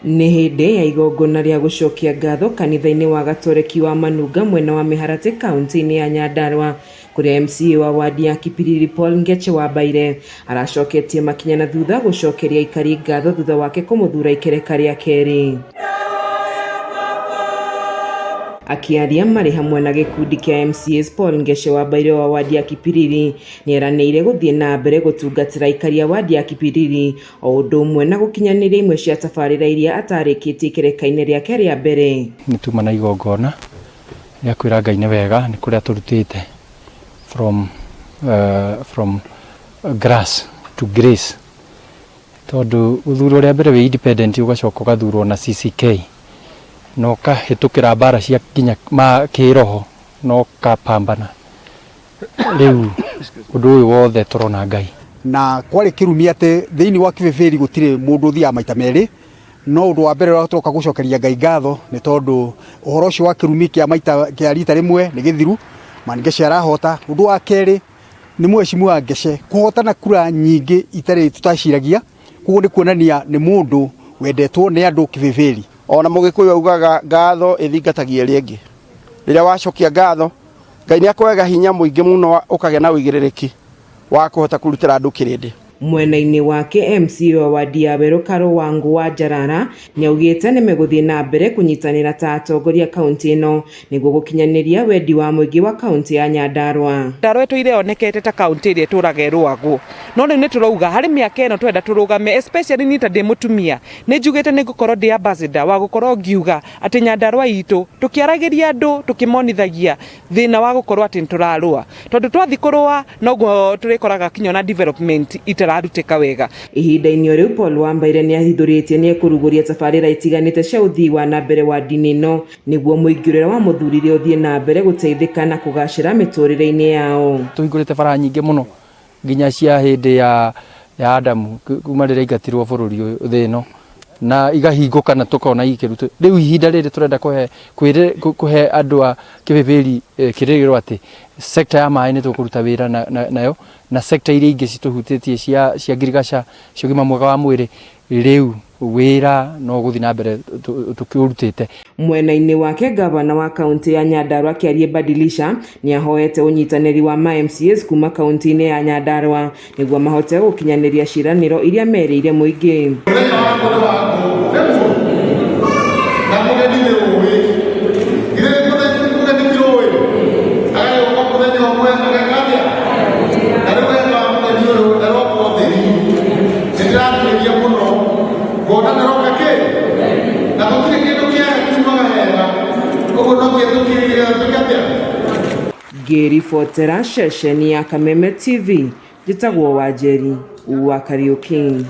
Nĩ hĩndĩ ya igongona rĩa gũcokia ngatho kanitha-inĩ wa Gatoreki wa Manunga mwena wa Mĩharatĩ kaunti-inĩ ya Nyandarua, kũrĩa MCA wa wadi ya Kipiriri Paul Ngeche Wambaire aracoketie makinya na thutha gũcokeria aikari ngatho thutha wake kũmũthura ikereka rĩa kerĩ. Akiaria marĩ hamwe na gĩkundi kĩa MCAs, Paul Ngeche Wambaire wa wadi ya Kipiriri nĩeranĩire gũthiĩ na mbere gũtungatĩra aikari a wadi ya Kipiriri o ũndũ ũmwe na gũkinyanĩria imwe cia tabarĩra iria atarĩkĩtie ikereka-inĩ rĩake rĩa mbere. Nĩtuma na igongona rĩa kwĩra Ngai nĩ wega nĩ kũrĩa tũrutĩte from grass to grace, tondũ ũthurwo rĩa mbere wĩ independent ũgacoka ũgathurwo na CCK no kahĩtũkĩra mbara cia kinya ma kĩroho no kapambana rĩu ũndũ ũyũ wothe tũrona Ngai na kwarĩ kĩrumi atĩ thĩinĩ wa Kĩbĩbĩri gũtirĩ mũndũ ũthiaga maita merĩ, no ũndũ wa mbere ũratoka gũcokeria Ngai ngatho nĩ tondũ ũhoro ũcio wa kĩrumi kĩa rita rĩmwe nĩ gĩthiru, Ngeche arahota. Ũndũ wa kerĩ nĩ Mheshimiwa Ngeche kũhotana kura nyingĩ itarĩ tutaciragia, koguo nĩ kuonania nĩ mũndũ wendetwo nĩ andũ Kĩbĩbĩri. Ona Mũgĩkũyũ augaga ngatho ĩthingatagia ĩrĩa ĩngĩ. Rĩrĩa wacokia ngatho Ngai nĩakũheaga hinya mũingĩ mũno ũkagĩa na ũigĩrĩrĩki wa kũhota kũrutĩra andũ kĩrĩndĩ. Mwena-inĩ wake MCA wa wadi ya Werũ Karũ Wangũ wa Njarara nĩaugĩte nĩmegũthiĩ na mbere kũnyitanĩra ta atongoria kaunti ĩno nĩguo gũkinyanĩria wendi wa mũingĩ wa kaunti ya Nyandarua. Nyandarua ĩrĩonekete ta kaunti ĩrĩa ĩtũraga ĩrũagwo, no rĩu nĩtũrauga harĩ mĩaka ĩno twenda tũrũgame, especially niĩ ta ndĩ mũtumia nĩnjugĩte nĩngũkorwo ndĩ ambassador wa gũkorwo ngiuga atĩ Nyandarua itũ tũkĩaragĩria andũ tũkĩmonithagia thĩna wa gũkorwo atĩ nĩtũrarũa, tondũ twathi kũrũa noguo tũrĩkoraga kinya na development arutĩka wega. Ihinda-inĩ rĩu Paul Wambaire nĩahithũrĩtie nĩekũrugũria tabarĩra itiganĩte cia ũthii wa na mbere wadi-inĩ ĩno nĩguo mũingĩ ũrĩa wamũthurire ũthiĩ na mbere gũteithĩka na kũgacĩra mĩtũrĩre-inĩ yao. Tũhingũrĩte bara nyingĩ mũno nginya cia hĩndĩ ya Adamu kuma rĩrĩa aingatirwo bũrũri thĩ ĩno na igahingũka na tũkona ikĩrutwo. Rĩu ihinda rĩrĩ tũrenda kũhe andũ a Kĩbĩbĩri kĩrĩgĩrĩro atĩ sekta ya maĩ nĩ tũkũruta wĩra nayo na sekta iria ingĩ citũhutĩtie cia ngirigaca, cia ũgima mwega wa mwĩrĩ, rĩu wĩra no gũthiĩ na mbere tũkĩũrutĩte. Mwena-inĩ wake gavana wa kaunti ya Nyandarua Kĩarie Badilisha nĩahoete ũnyitanĩri wa MCAs kuma kaunti-inĩ ya Nyandarua nĩguo mahote gũkinyanĩria ciĩranĩro iria merĩire mũingĩ. Ngĩribotera ceceni ya Kameme TV, njĩtagwo Wanjeri wa Kariũki.